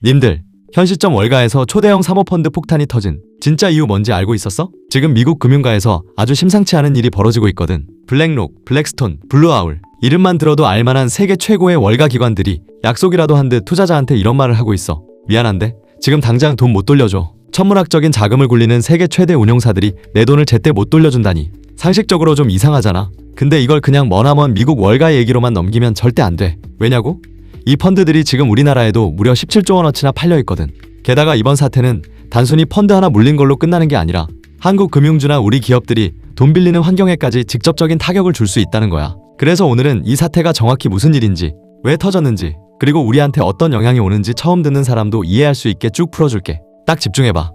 님들, 현 시점 월가에서 초대형 사모펀드 폭탄이 터진 진짜 이유 뭔지 알고 있었어? 지금 미국 금융가에서 아주 심상치 않은 일이 벌어지고 있거든. 블랙록, 블랙스톤, 블루아울, 이름만 들어도 알만한 세계 최고의 월가 기관들이 약속이라도 한 듯 투자자한테 이런 말을 하고 있어. 미안한데 지금 당장 돈 못 돌려줘. 천문학적인 자금을 굴리는 세계 최대 운용사들이 내 돈을 제때 못 돌려준다니 상식적으로 좀 이상하잖아. 근데 이걸 그냥 머나먼 미국 월가 얘기로만 넘기면 절대 안 돼. 왜냐고? 이 펀드들이 지금 우리나라에도 무려 17조 원어치나 팔려있거든. 게다가 이번 사태는 단순히 펀드 하나 물린 걸로 끝나는 게 아니라 한국 금융주나 우리 기업들이 돈 빌리는 환경에까지 직접적인 타격을 줄 수 있다는 거야. 그래서 오늘은 이 사태가 정확히 무슨 일인지, 왜 터졌는지, 그리고 우리한테 어떤 영향이 오는지 처음 듣는 사람도 이해할 수 있게 쭉 풀어줄게. 딱 집중해봐.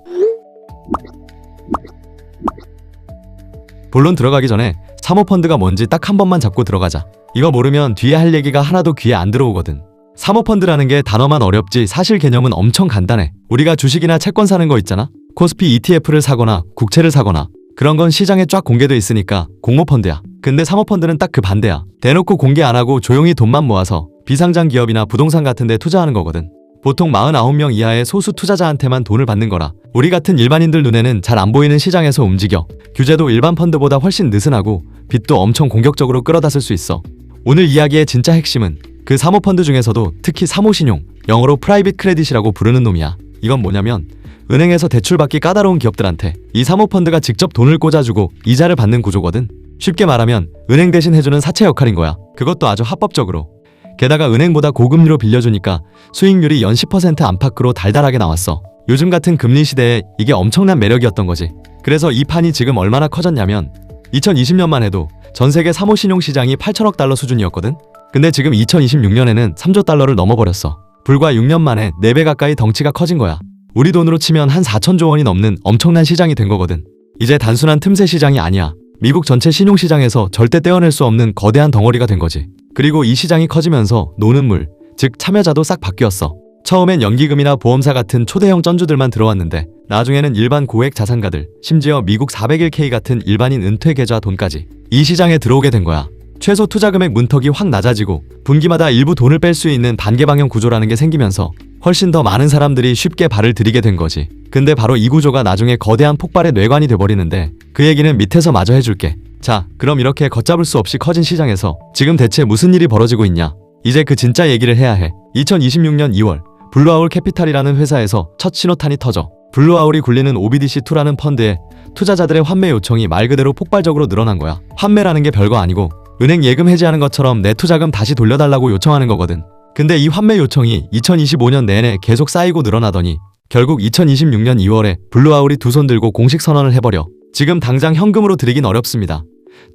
본론 들어가기 전에 사모펀드가 뭔지 딱 한 번만 잡고 들어가자. 이거 모르면 뒤에 할 얘기가 하나도 귀에 안 들어오거든. 사모펀드라는 게 단어만 어렵지 사실 개념은 엄청 간단해. 우리가 주식이나 채권 사는 거 있잖아. 코스피 ETF를 사거나 국채를 사거나 그런 건 시장에 쫙 공개돼 있으니까 공모펀드야. 근데 사모펀드는 딱 그 반대야. 대놓고 공개 안 하고 조용히 돈만 모아서 비상장 기업이나 부동산 같은 데 투자하는 거거든. 보통 49명 이하의 소수 투자자한테만 돈을 받는 거라 우리 같은 일반인들 눈에는 잘 안 보이는 시장에서 움직여. 규제도 일반 펀드보다 훨씬 느슨하고 빚도 엄청 공격적으로 끌어다쓸 수 있어. 오늘 이야기의 진짜 핵심은 그 사모펀드 중에서도 특히 사모신용, 영어로 프라이빗 크레딧이라고 부르는 놈이야. 이건 뭐냐면 은행에서 대출받기 까다로운 기업들한테 이 사모펀드가 직접 돈을 꽂아주고 이자를 받는 구조거든. 쉽게 말하면 은행 대신 해주는 사채 역할인 거야. 그것도 아주 합법적으로. 게다가 은행보다 고금리로 빌려주니까 수익률이 연 10% 안팎으로 달달하게 나왔어. 요즘 같은 금리 시대에 이게 엄청난 매력이었던 거지. 그래서 이 판이 지금 얼마나 커졌냐면 2020년만 해도 전 세계 사모신용 시장이 8천억 달러 수준이었거든. 근데 지금 2026년에는 3조 달러를 넘어버렸어. 불과 6년 만에 4배 가까이 덩치가 커진 거야. 우리 돈으로 치면 한 4천조 원이 넘는 엄청난 시장이 된 거거든. 이제 단순한 틈새 시장이 아니야. 미국 전체 신용시장에서 절대 떼어낼 수 없는 거대한 덩어리가 된 거지. 그리고 이 시장이 커지면서 노는 물, 즉 참여자도 싹 바뀌었어. 처음엔 연기금이나 보험사 같은 초대형 쩐주들만 들어왔는데 나중에는 일반 고액 자산가들, 심지어 미국 401k 같은 일반인 은퇴 계좌 돈까지 이 시장에 들어오게 된 거야. 최소 투자금액 문턱이 확 낮아지고 분기마다 일부 돈을 뺄 수 있는 단계방형 구조라는 게 생기면서 훨씬 더 많은 사람들이 쉽게 발을 들이게 된 거지. 근데 바로 이 구조가 나중에 거대한 폭발의 뇌관이 돼버리는데 그 얘기는 밑에서 마저 해줄게. 자, 그럼 이렇게 걷잡을 수 없이 커진 시장에서 지금 대체 무슨 일이 벌어지고 있냐? 이제 그 진짜 얘기를 해야 해. 2026년 2월 블루아울 캐피탈이라는 회사에서 첫 신호탄이 터져. 블루아울이 굴리는 OBDC2라는 펀드에 투자자들의 환매 요청이 말 그대로 폭발적으로 늘어난 거야. 환매라는 게 별거 아니고 은행 예금 해지하는 것처럼 내 투자금 다시 돌려달라고 요청하는 거거든. 근데 이 환매 요청이 2025년 내내 계속 쌓이고 늘어나더니 결국 2026년 2월에 블루아울이 두 손 들고 공식 선언을 해버려. 지금 당장 현금으로 드리긴 어렵습니다.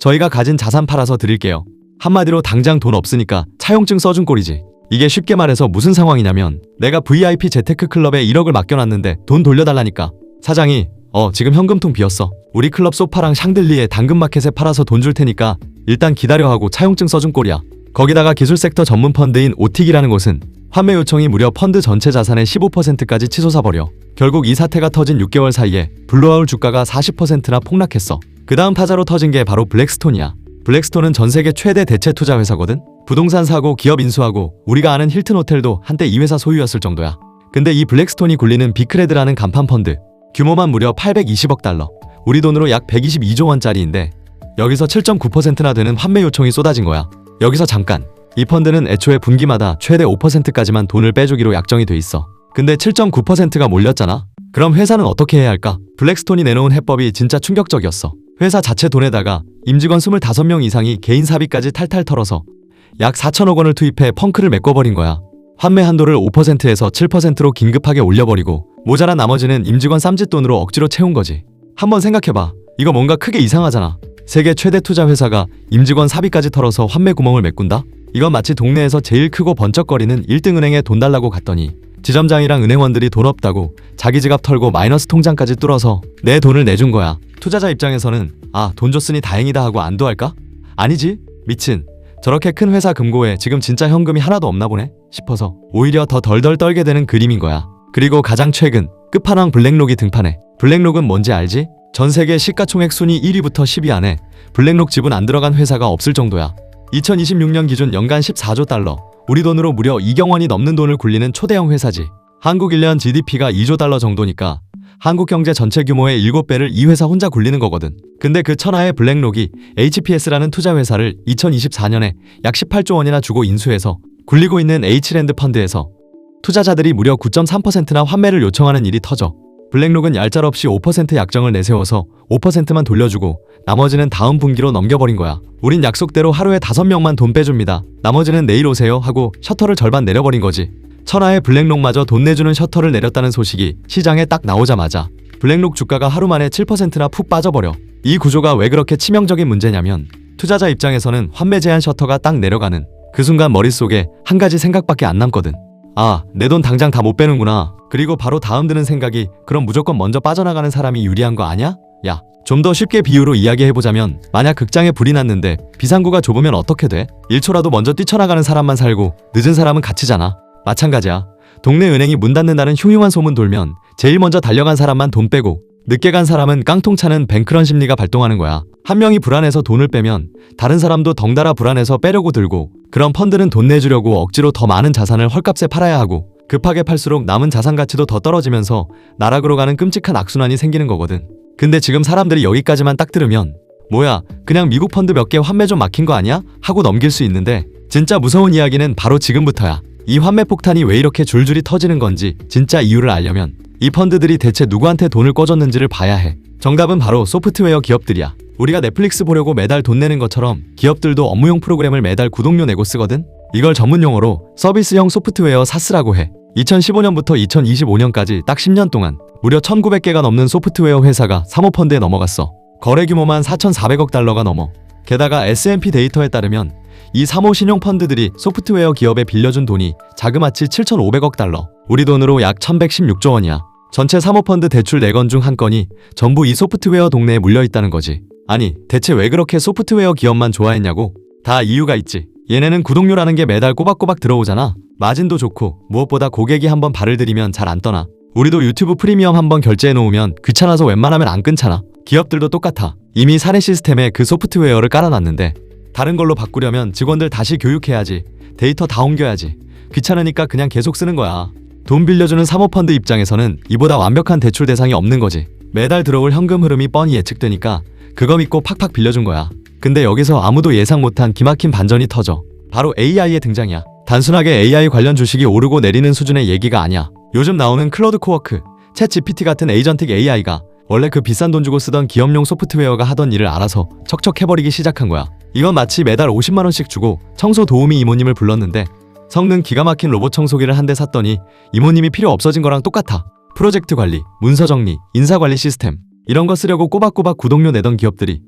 저희가 가진 자산 팔아서 드릴게요. 한마디로 당장 돈 없으니까 차용증 써준 꼴이지. 이게 쉽게 말해서 무슨 상황이냐면 내가 VIP 재테크 클럽에 1억을 맡겨놨는데 돈 돌려달라니까 사장이 지금 현금통 비었어. 우리 클럽 소파랑 샹들리에 당근마켓에 팔아서 돈 줄 테니까 일단 기다려 하고 차용증 써준 꼴이야. 거기다가 기술 섹터 전문 펀드인 오틱이라는 곳은 환매 요청이 무려 펀드 전체 자산의 15%까지 치솟아버려. 결국 이 사태가 터진 6개월 사이에 블루아울 주가가 40%나 폭락했어. 그 다음 타자로 터진 게 바로 블랙스톤이야. 블랙스톤은 전 세계 최대 대체 투자 회사거든. 부동산 사고, 기업 인수하고 우리가 아는 힐튼 호텔도 한때 이 회사 소유였을 정도야. 근데 이 블랙스톤이 굴리는 빅크레드라는 간판 펀드 규모만 무려 820억 달러, 우리 돈으로 약 122조 원짜리인데 여기서 7.9%나 되는 환매 요청이 쏟아진 거야. 여기서 잠깐, 이 펀드는 애초에 분기마다 최대 5%까지만 돈을 빼주기로 약정이 돼 있어. 근데 7.9%가 몰렸잖아. 그럼 회사는 어떻게 해야 할까? 블랙스톤이 내놓은 해법이 진짜 충격적이었어. 회사 자체 돈에다가 임직원 25명 이상이 개인 사비까지 탈탈 털어서 약 4천억 원을 투입해 펑크를 메꿔버린 거야. 환매 한도를 5%에서 7%로 긴급하게 올려버리고 모자란 나머지는 임직원 쌈짓돈으로 억지로 채운 거지. 한번 생각해봐. 이거 뭔가 크게 이상하잖아. 세계 최대 투자 회사가 임직원 사비까지 털어서 환매 구멍을 메꾼다? 이건 마치 동네에서 제일 크고 번쩍거리는 1등 은행에 돈 달라고 갔더니 지점장이랑 은행원들이 돈 없다고 자기 지갑 털고 마이너스 통장까지 뚫어서 내 돈을 내준 거야. 투자자 입장에서는 돈 줬으니 다행이다 하고 안도할까? 아니지. 미친. 저렇게 큰 회사 금고에 지금 진짜 현금이 하나도 없나 보네 싶어서 오히려 더 덜덜 떨게 되는 그림인 거야. 그리고 가장 최근 끝판왕 블랙록이 등판해. 블랙록은 뭔지 알지? 전 세계 시가총액 순위 1위부터 10위 안에 블랙록 지분 안 들어간 회사가 없을 정도야. 2026년 기준 연간 14조 달러, 우리 돈으로 무려 2경 원이 넘는 돈을 굴리는 초대형 회사지. 한국 1년 GDP가 2조 달러 정도니까 한국 경제 전체 규모의 7배를 이 회사 혼자 굴리는 거거든. 근데 그 천하의 블랙록이 HPS라는 투자회사를 2024년에 약 18조 원이나 주고 인수해서 굴리고 있는 H랜드 펀드에서 투자자들이 무려 9.3%나 환매를 요청하는 일이 터져 블랙록은 얄짤없이 5% 약정을 내세워서 5%만 돌려주고 나머지는 다음 분기로 넘겨버린 거야. 우린 약속대로 하루에 5명만 돈 빼줍니다. 나머지는 내일 오세요 하고 셔터를 절반 내려버린 거지. 천하의 블랙록마저 돈 내주는 셔터를 내렸다는 소식이 시장에 딱 나오자마자 블랙록 주가가 하루 만에 7%나 푹 빠져버려. 이 구조가 왜 그렇게 치명적인 문제냐면 투자자 입장에서는 환매 제한 셔터가 딱 내려가는 그 순간 머릿속에 한 가지 생각밖에 안 남거든. 아, 내 돈 당장 다 못 빼는구나. 그리고 바로 다음 드는 생각이 그럼 무조건 먼저 빠져나가는 사람이 유리한 거 아냐? 야, 좀 더 쉽게 비유로 이야기해보자면 만약 극장에 불이 났는데 비상구가 좁으면 어떻게 돼? 1초라도 먼저 뛰쳐나가는 사람만 살고 늦은 사람은 갇히잖아. 마찬가지야. 동네 은행이 문 닫는다는 흉흉한 소문 돌면 제일 먼저 달려간 사람만 돈 빼고 늦게 간 사람은 깡통 차는 뱅크런 심리가 발동하는 거야. 한 명이 불안해서 돈을 빼면 다른 사람도 덩달아 불안해서 빼려고 들고 그럼 펀드는 돈 내주려고 억지로 더 많은 자산을 헐값에 팔아야 하고 급하게 팔수록 남은 자산 가치도 더 떨어지면서 나락으로 가는 끔찍한 악순환이 생기는 거거든. 근데 지금 사람들이 여기까지만 딱 들으면 뭐야 그냥 미국 펀드 몇 개 환매 좀 막힌 거 아니야? 하고 넘길 수 있는데 진짜 무서운 이야기는 바로 지금부터야. 이 환매 폭탄이 왜 이렇게 줄줄이 터지는 건지 진짜 이유를 알려면 이 펀드들이 대체 누구한테 돈을 꿔줬는지를 봐야 해. 정답은 바로 소프트웨어 기업들이야. 우리가 넷플릭스 보려고 매달 돈 내는 것처럼 기업들도 업무용 프로그램을 매달 구독료 내고 쓰거든. 이걸 전문용어로 서비스형 소프트웨어 사스라고 해. 2015년부터 2025년까지 딱 10년 동안 무려 1900개가 넘는 소프트웨어 회사가 사모펀드에 넘어갔어. 거래 규모만 4,400억 달러가 넘어. 게다가 S&P 데이터에 따르면 이 사모 신용펀드들이 소프트웨어 기업에 빌려준 돈이 자그마치 7,500억 달러, 우리 돈으로 약 1,116조 원이야. 전체 사모펀드 대출 4건 중 한 건이 전부 이 소프트웨어 동네에 물려있다는 거지. 아니, 대체 왜 그렇게 소프트웨어 기업만 좋아했냐고? 다 이유가 있지. 얘네는 구독료라는 게 매달 꼬박꼬박 들어오잖아. 마진도 좋고 무엇보다 고객이 한번 발을 들이면 잘 안 떠나. 우리도 유튜브 프리미엄 한번 결제해놓으면 귀찮아서 웬만하면 안 끊잖아. 기업들도 똑같아. 이미 사내 시스템에 그 소프트웨어를 깔아놨는데 다른 걸로 바꾸려면 직원들 다시 교육해야지. 데이터 다 옮겨야지. 귀찮으니까 그냥 계속 쓰는 거야. 돈 빌려주는 사모펀드 입장에서는 이보다 완벽한 대출 대상이 없는 거지. 매달 들어올 현금 흐름이 뻔히 예측되니까 그거 믿고 팍팍 빌려준 거야. 근데 여기서 아무도 예상 못한 기막힌 반전이 터져. 바로 AI의 등장이야. 단순하게 AI 관련 주식이 오르고 내리는 수준의 얘기가 아니야. 요즘 나오는 클로드 코워크, 챗 GPT 같은 에이전틱 AI가 원래 그 비싼 돈 주고 쓰던 기업용 소프트웨어가 하던 일을 알아서 척척 해버리기 시작한 거야. 이건 마치 매달 50만 원씩 주고 청소 도우미 이모님을 불렀는데 성능 기가 막힌 로봇 청소기를 한 대 샀더니 이모님이 필요 없어진 거랑 똑같아. 프로젝트 관리, 문서 정리, 인사 관리 시스템 이런 거 쓰려고 꼬박꼬박 구독료 내던 기업들이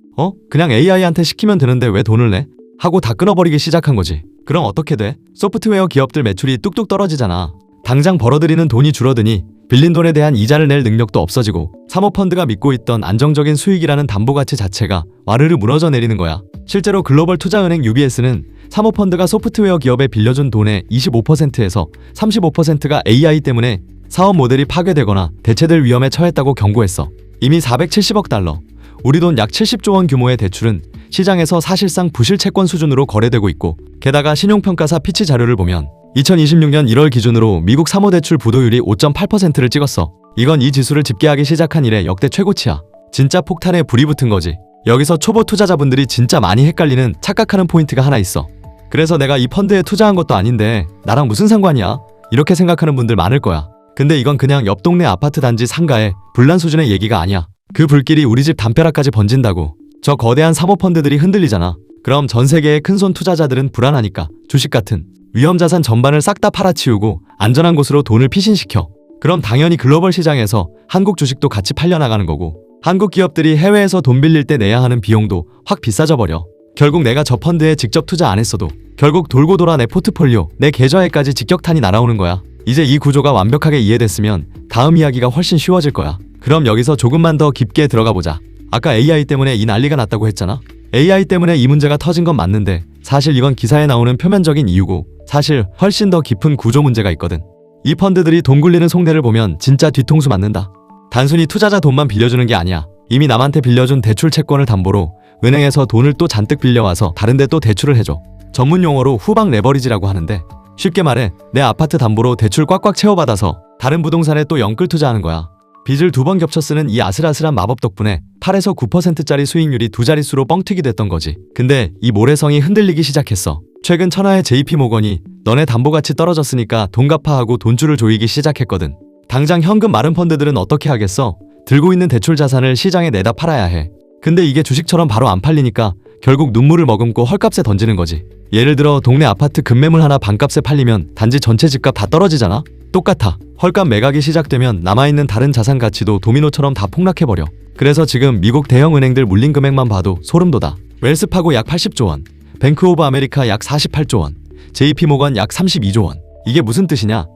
그냥 AI한테 시키면 되는데 왜 돈을 내? 하고 다 끊어버리기 시작한 거지. 그럼 어떻게 돼? 소프트웨어 기업들 매출이 뚝뚝 떨어지잖아. 당장 벌어들이는 돈이 줄어드니 빌린 돈에 대한 이자를 낼 능력도 없어지고 사모펀드가 믿고 있던 안정적인 수익이라는 담보가치 자체가 와르르 무너져 내리는 거야. 실제로 글로벌 투자은행 UBS는 사모펀드가 소프트웨어 기업에 빌려준 돈의 25%에서 35%가 AI 때문에 사업 모델이 파괴되거나 대체될 위험에 처했다고 경고했어. 이미 470억 달러, 우리 돈 약 70조 원 규모의 대출은 시장에서 사실상 부실 채권 수준으로 거래되고 있고 게다가 신용평가사 피치 자료를 보면 2026년 1월 기준으로 미국 사모대출 부도율이 5.8%를 찍었어. 이건 이 지수를 집계하기 시작한 이래 역대 최고치야. 진짜 폭탄에 불이 붙은 거지. 여기서 초보 투자자분들이 진짜 많이 헷갈리는 착각하는 포인트가 하나 있어. 그래서 내가 이 펀드에 투자한 것도 아닌데 나랑 무슨 상관이야? 이렇게 생각하는 분들 많을 거야. 근데 이건 그냥 옆 동네 아파트 단지 상가의 불난 수준의 얘기가 아니야. 그 불길이 우리 집 담벼락까지 번진다고. 저 거대한 사모펀드들이 흔들리잖아. 그럼 전 세계의 큰손 투자자들은 불안하니까 주식 같은 위험자산 전반을 싹 다 팔아치우고 안전한 곳으로 돈을 피신시켜. 그럼 당연히 글로벌 시장에서 한국 주식도 같이 팔려나가는 거고 한국 기업들이 해외에서 돈 빌릴 때 내야 하는 비용도 확 비싸져 버려. 결국 내가 저 펀드에 직접 투자 안 했어도 결국 돌고 돌아 내 포트폴리오, 내 계좌에까지 직격탄이 날아오는 거야. 이제 이 구조가 완벽하게 이해됐으면 다음 이야기가 훨씬 쉬워질 거야. 그럼 여기서 조금만 더 깊게 들어가 보자. 아까 AI 때문에 이 난리가 났다고 했잖아. AI 때문에 이 문제가 터진 건 맞는데 사실 이건 기사에 나오는 표면적인 이유고 사실 훨씬 더 깊은 구조 문제가 있거든. 이 펀드들이 돈 굴리는 속내를 보면 진짜 뒤통수 맞는다. 단순히 투자자 돈만 빌려주는 게 아니야. 이미 남한테 빌려준 대출 채권을 담보로 은행에서 돈을 또 잔뜩 빌려와서 다른데 또 대출을 해줘. 전문 용어로 후방 레버리지라고 하는데 쉽게 말해 내 아파트 담보로 대출 꽉꽉 채워받아서 다른 부동산에 또 영끌 투자하는 거야. 빚을 2번 겹쳐 쓰는 이 아슬아슬한 마법 덕분에 8에서 9%짜리 수익률이 두 자릿수로 뻥튀기 됐던 거지. 근데 이 모래성이 흔들리기 시작했어. 최근 천하의 JP모건이 너네 담보가치 떨어졌으니까 돈 갚아하고 돈줄을 조이기 시작했거든. 당장 현금 마른 펀드들은 어떻게 하겠어? 들고 있는 대출 자산을 시장에 내다 팔아야 해. 근데 이게 주식처럼 바로 안 팔리니까 결국 눈물을 머금고 헐값에 던지는 거지. 예를 들어 동네 아파트 급매물 하나 반값에 팔리면 단지 전체 집값 다 떨어지잖아? 똑같아. 헐값 매각이 시작되면 남아있는 다른 자산 가치도 도미노처럼 다 폭락해버려. 그래서 지금 미국 대형 은행들 물린 금액만 봐도 소름 돋아. 웰스파고 약 80조 원, 뱅크 오브 아메리카 약 48조 원, JP모건 약 32조 원. 이게 무슨 뜻이냐?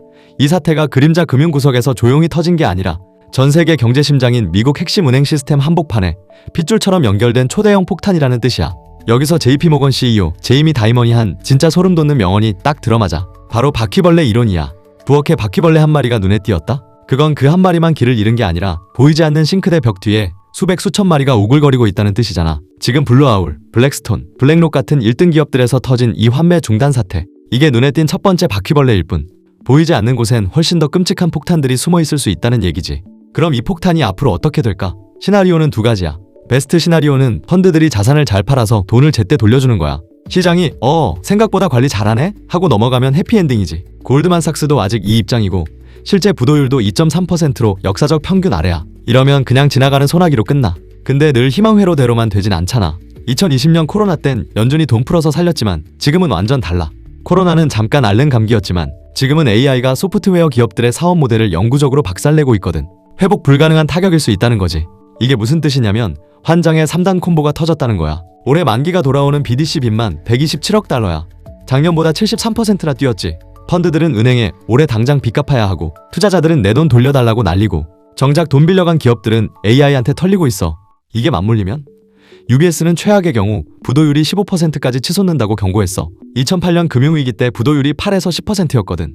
이 사태가 그림자 금융구석에서 조용히 터진 게 아니라 전 세계 경제 심장인 미국 핵심 은행 시스템 한복판에 핏줄처럼 연결된 초대형 폭탄이라는 뜻이야. 여기서 JP모건 CEO 제이미 다이먼이 한 진짜 소름 돋는 명언이 딱 들어맞아. 바로 바퀴벌레 이론이야. 부엌에 바퀴벌레 한 마리가 눈에 띄었다? 그건 그 한 마리만 길을 잃은 게 아니라 보이지 않는 싱크대 벽 뒤에 수백 수천 마리가 우글거리고 있다는 뜻이잖아. 지금 블루아울, 블랙스톤, 블랙록 같은 1등 기업들에서 터진 이 환매 중단 사태. 이게 눈에 띈 첫 번째 바퀴벌레일 뿐. 보이지 않는 곳엔 훨씬 더 끔찍한 폭탄들이 숨어 있을 수 있다는 얘기지. 그럼 이 폭탄이 앞으로 어떻게 될까? 시나리오는 두 가지야. 베스트 시나리오는 펀드들이 자산을 잘 팔아서 돈을 제때 돌려주는 거야. 시장이 생각보다 관리 잘하네? 하고 넘어가면 해피엔딩이지. 골드만삭스도 아직 이 입장이고 실제 부도율도 2.3%로 역사적 평균 아래야. 이러면 그냥 지나가는 소나기로 끝나. 근데 늘 희망회로대로만 되진 않잖아. 2020년 코로나 땐 연준이 돈 풀어서 살렸지만 지금은 완전 달라. 코로나는 잠깐 앓는 감기였지만 지금은 AI가 소프트웨어 기업들의 사업 모델을 영구적으로 박살내고 있거든. 회복 불가능한 타격일 수 있다는 거지. 이게 무슨 뜻이냐면 환장의 3단 콤보가 터졌다는 거야. 올해 만기가 돌아오는 BDC 빚만 127억 달러야. 작년보다 73%나 뛰었지. 펀드들은 은행에 올해 당장 빚 갚아야 하고 투자자들은 내 돈 돌려달라고 난리고 정작 돈 빌려간 기업들은 AI한테 털리고 있어. 이게 맞물리면? UBS는 최악의 경우 부도율이 15%까지 치솟는다고 경고했어. 2008년 금융위기 때 부도율이 8에서 10%였거든.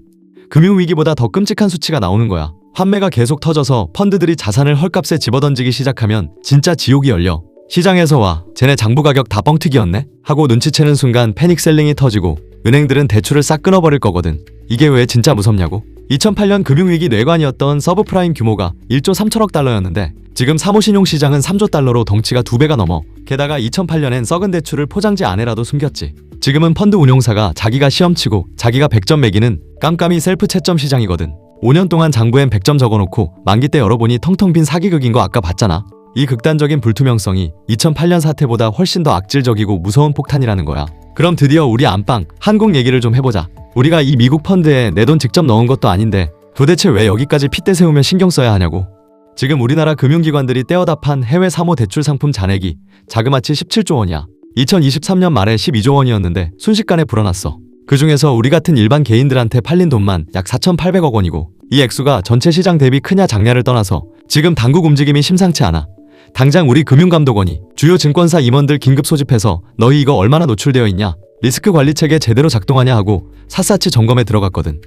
금융위기보다 더 끔찍한 수치가 나오는 거야. 환매가 계속 터져서 펀드들이 자산을 헐값에 집어던지기 시작하면 진짜 지옥이 열려. 시장에서 와 쟤네 장부 가격 다 뻥튀기였네? 하고 눈치채는 순간 패닉셀링이 터지고 은행들은 대출을 싹 끊어버릴 거거든. 이게 왜 진짜 무섭냐고? 2008년 금융위기 뇌관이었던 서브프라임 규모가 1조 3천억 달러였는데 지금 사모신용시장은 3조 달러로 덩치가 2배가 넘어. 게다가 2008년엔 썩은 대출을 포장지 안에라도 숨겼지. 지금은 펀드 운용사가 자기가 시험치고 자기가 100점 매기는 깜깜이 셀프 채점 시장이거든. 5년 동안 장부엔 100점 적어놓고 만기 때 열어보니 텅텅 빈 사기극인 거 아까 봤잖아. 이 극단적인 불투명성이 2008년 사태보다 훨씬 더 악질적이고 무서운 폭탄이라는 거야. 그럼 드디어 우리 안방 한국 얘기를 좀 해보자. 우리가 이 미국 펀드에 내 돈 직접 넣은 것도 아닌데 도대체 왜 여기까지 핏대 세우며 신경 써야 하냐고. 지금 우리나라 금융기관들이 떼어다 판 해외 사모 대출 상품 잔액이 자그마치 17조 원이야. 2023년 말에 12조 원이었는데 순식간에 불어났어. 그 중에서 우리 같은 일반 개인들한테 팔린 돈만 약 4,800억 원이고 이 액수가 전체 시장 대비 크냐 작냐를 떠나서 지금 당국 움직임이 심상치 않아. 당장 우리 금융감독원이 주요 증권사 임원들 긴급 소집해서 너희 이거 얼마나 노출되어 있냐, 리스크 관리 체계 제대로 작동하냐 하고 샅샅이 점검에 들어갔거든.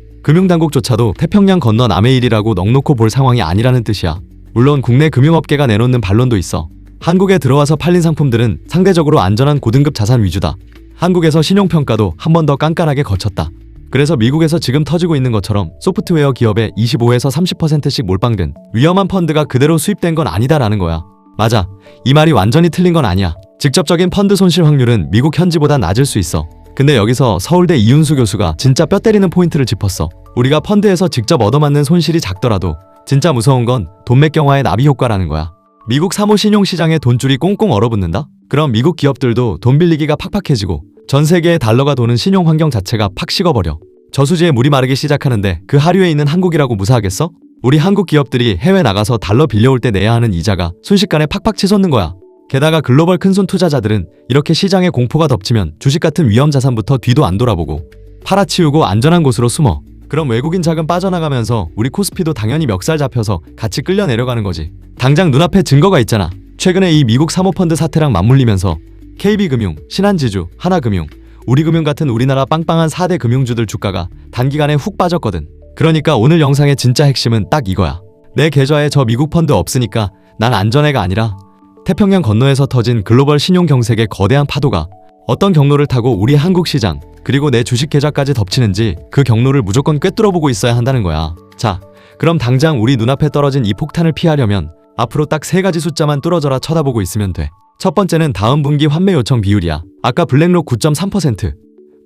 금융당국조차도 태평양 건너 남의 일이라고 넋놓고 볼 상황이 아니라는 뜻이야. 물론 국내 금융업계가 내놓는 반론도 있어. 한국에 들어와서 팔린 상품들은 상대적으로 안전한 고등급 자산 위주다. 한국에서 신용평가도 한 번 더 깐깐하게 거쳤다. 그래서 미국에서 지금 터지고 있는 것처럼 소프트웨어 기업에 25에서 30%씩 몰빵된 위험한 펀드가 그대로 수입된 건 아니다라는 거야. 맞아. 이 말이 완전히 틀린 건 아니야. 직접적인 펀드 손실 확률은 미국 현지보다 낮을 수 있어. 근데 여기서 서울대 이윤수 교수가 진짜 뼈 때리는 포인트를 짚었어. 우리가 펀드에서 직접 얻어맞는 손실이 작더라도 진짜 무서운 건 돈맥경화의 나비 효과라는 거야. 미국 사모 신용시장에 돈줄이 꽁꽁 얼어붙는다? 그럼 미국 기업들도 돈 빌리기가 팍팍해지고 전 세계의 달러가 도는 신용 환경 자체가 팍 식어버려. 저수지에 물이 마르기 시작하는데 그 하류에 있는 한국이라고 무사하겠어? 우리 한국 기업들이 해외 나가서 달러 빌려올 때 내야 하는 이자가 순식간에 팍팍 치솟는 거야. 게다가 글로벌 큰손 투자자들은 이렇게 시장에 공포가 덮치면 주식 같은 위험 자산부터 뒤도 안 돌아보고 팔아치우고 안전한 곳으로 숨어. 그럼 외국인 자금 빠져나가면서 우리 코스피도 당연히 멱살 잡혀서 같이 끌려 내려가는 거지. 당장 눈앞에 증거가 있잖아. 최근에 이 미국 사모펀드 사태랑 맞물리면서 KB금융, 신한지주, 하나금융, 우리금융 같은 우리나라 빵빵한 4대 금융주들 주가가 단기간에 훅 빠졌거든. 그러니까 오늘 영상의 진짜 핵심은 딱 이거야. 내 계좌에 저 미국 펀드 없으니까 난 안전해가 아니라 태평양 건너에서 터진 글로벌 신용 경색의 거대한 파도가 어떤 경로를 타고 우리 한국 시장 그리고 내 주식 계좌까지 덮치는지 그 경로를 무조건 꿰뚫어보고 있어야 한다는 거야. 자, 그럼 당장 우리 눈앞에 떨어진 이 폭탄을 피하려면 앞으로 딱 3가지 숫자만 뚫어져라 쳐다보고 있으면 돼. 첫 번째는 다음 분기 환매 요청 비율이야. 아까 블랙록 9.3%,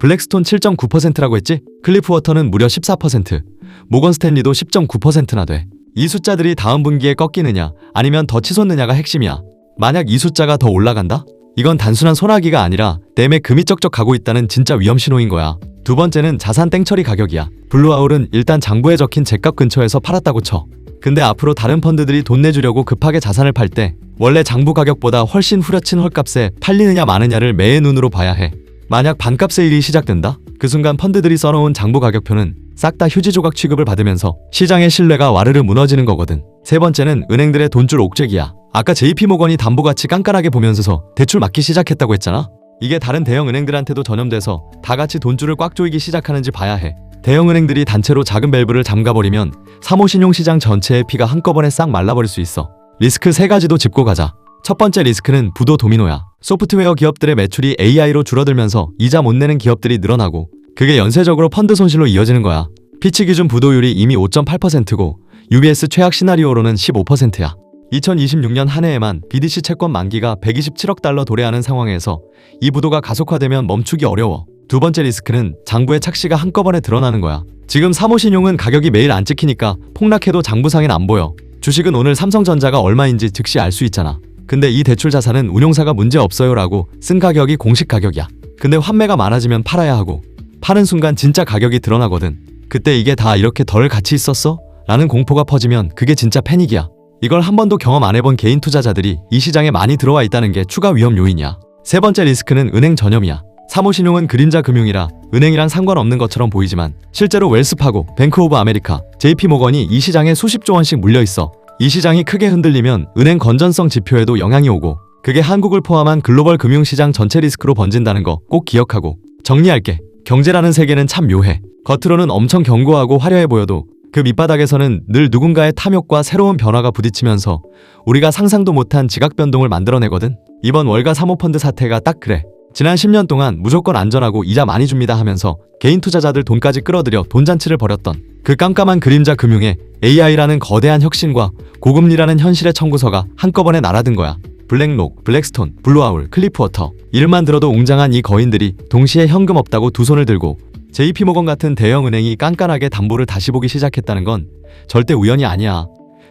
블랙스톤 7.9%라고 했지? 클리프워터는 무려 14%, 모건 스탠리도 10.9%나 돼. 이 숫자들이 다음 분기에 꺾이느냐 아니면 더 치솟느냐가 핵심이야. 만약 이 숫자가 더 올라간다? 이건 단순한 소나기가 아니라 댐에 금이 쩍쩍 가고 있다는 진짜 위험 신호인 거야. 두 번째는 자산 땡처리 가격이야. 블루아울은 일단 장부에 적힌 제값 근처에서 팔았다고 쳐. 근데 앞으로 다른 펀드들이 돈 내주려고 급하게 자산을 팔 때 원래 장부 가격보다 훨씬 후려친 헐값에 팔리느냐 마느냐를 매의 눈으로 봐야 해. 만약 반값 세일이 시작된다? 그 순간 펀드들이 써놓은 장부 가격표는 싹 다 휴지 조각 취급을 받으면서 시장의 신뢰가 와르르 무너지는 거거든. 세 번째는 은행들의 돈줄 옥죄기야. 아까 JP모건이 담보가치 깐깐하게 보면서 대출 막기 시작했다고 했잖아? 이게 다른 대형 은행들한테도 전염돼서 다 같이 돈줄을 꽉 조이기 시작하는지 봐야 해. 대형 은행들이 단체로 작은 밸브를 잠가버리면 사모신용시장 전체의 피가 한꺼번에 싹 말라버릴 수 있어. 리스크 3가지도 짚고 가자. 첫 번째 리스크는 부도 도미노야. 소프트웨어 기업들의 매출이 AI로 줄어들면서 이자 못 내는 기업들이 늘어나고 그게 연쇄적으로 펀드 손실로 이어지는 거야. 피치 기준 부도율이 이미 5.8%고 UBS 최악 시나리오로는 15%야. 2026년 한 해에만 BDC 채권 만기가 127억 달러 도래하는 상황에서 이 부도가 가속화되면 멈추기 어려워. 두 번째 리스크는 장부의 착시가 한꺼번에 드러나는 거야. 지금 사모신용은 가격이 매일 안 찍히니까 폭락해도 장부상엔 안 보여. 주식은 오늘 삼성전자가 얼마인지 즉시 알 수 있잖아. 근데 이 대출 자산은 운용사가 문제 없어요 라고 쓴 가격이 공식 가격이야. 근데 환매가 많아지면 팔아야 하고 파는 순간 진짜 가격이 드러나거든. 그때 이게 다 이렇게 덜 가치 있었어? 라는 공포가 퍼지면 그게 진짜 패닉이야. 이걸 한 번도 경험 안 해본 개인 투자자들이 이 시장에 많이 들어와 있다는 게 추가 위험 요인이야. 세 번째 리스크는 은행 전염이야. 사모신용은 그림자 금융이라 은행이랑 상관없는 것처럼 보이지만 실제로 웰스파고, 뱅크 오브 아메리카, JP모건이 이 시장에 수십조 원씩 물려있어. 이 시장이 크게 흔들리면 은행 건전성 지표에도 영향이 오고 그게 한국을 포함한 글로벌 금융시장 전체 리스크로 번진다는 거 꼭 기억하고. 정리할게. 경제라는 세계는 참 묘해. 겉으로는 엄청 견고하고 화려해 보여도 그 밑바닥에서는 늘 누군가의 탐욕과 새로운 변화가 부딪히면서 우리가 상상도 못한 지각 변동을 만들어내거든. 이번 월가 사모펀드 사태가 딱 그래. 지난 10년 동안 무조건 안전하고 이자 많이 줍니다 하면서 개인 투자자들 돈까지 끌어들여 돈잔치를 벌였던 그 깜깜한 그림자 금융에 AI라는 거대한 혁신과 고금리라는 현실의 청구서가 한꺼번에 날아든 거야. 블랙록, 블랙스톤, 블루아울, 클리프워터. 이름만 들어도 웅장한 이 거인들이 동시에 현금 없다고 두 손을 들고 JP모건 같은 대형 은행이 깐깐하게 담보를 다시 보기 시작했다는 건 절대 우연이 아니야.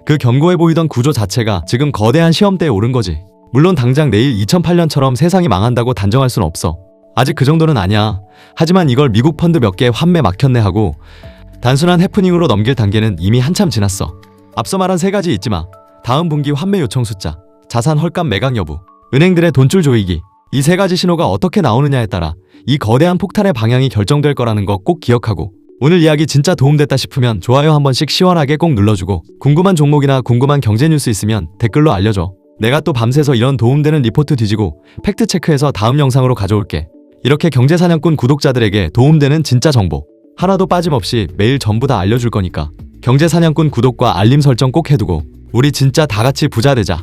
그 견고해 보이던 구조 자체가 지금 거대한 시험대에 오른 거지. 물론 당장 내일 2008년처럼 세상이 망한다고 단정할 순 없어. 아직 그 정도는 아니야. 하지만 이걸 미국 펀드 몇 개 환매 막혔네 하고 단순한 해프닝으로 넘길 단계는 이미 한참 지났어. 앞서 말한 3가지 잊지 마. 다음 분기 환매 요청 숫자, 자산 헐값 매각 여부, 은행들의 돈줄 조이기. 이 3가지 신호가 어떻게 나오느냐에 따라 이 거대한 폭탄의 방향이 결정될 거라는 거 꼭 기억하고. 오늘 이야기 진짜 도움됐다 싶으면 좋아요 한 번씩 시원하게 꼭 눌러주고 궁금한 종목이나 궁금한 경제 뉴스 있으면 댓글로 알려줘. 내가 또 밤새서 이런 도움되는 리포트 뒤지고 팩트체크해서 다음 영상으로 가져올게. 이렇게 경제사냥꾼 구독자들에게 도움되는 진짜 정보 하나도 빠짐없이 매일 전부 다 알려줄 거니까 경제사냥꾼 구독과 알림 설정 꼭 해두고 우리 진짜 다 같이 부자 되자.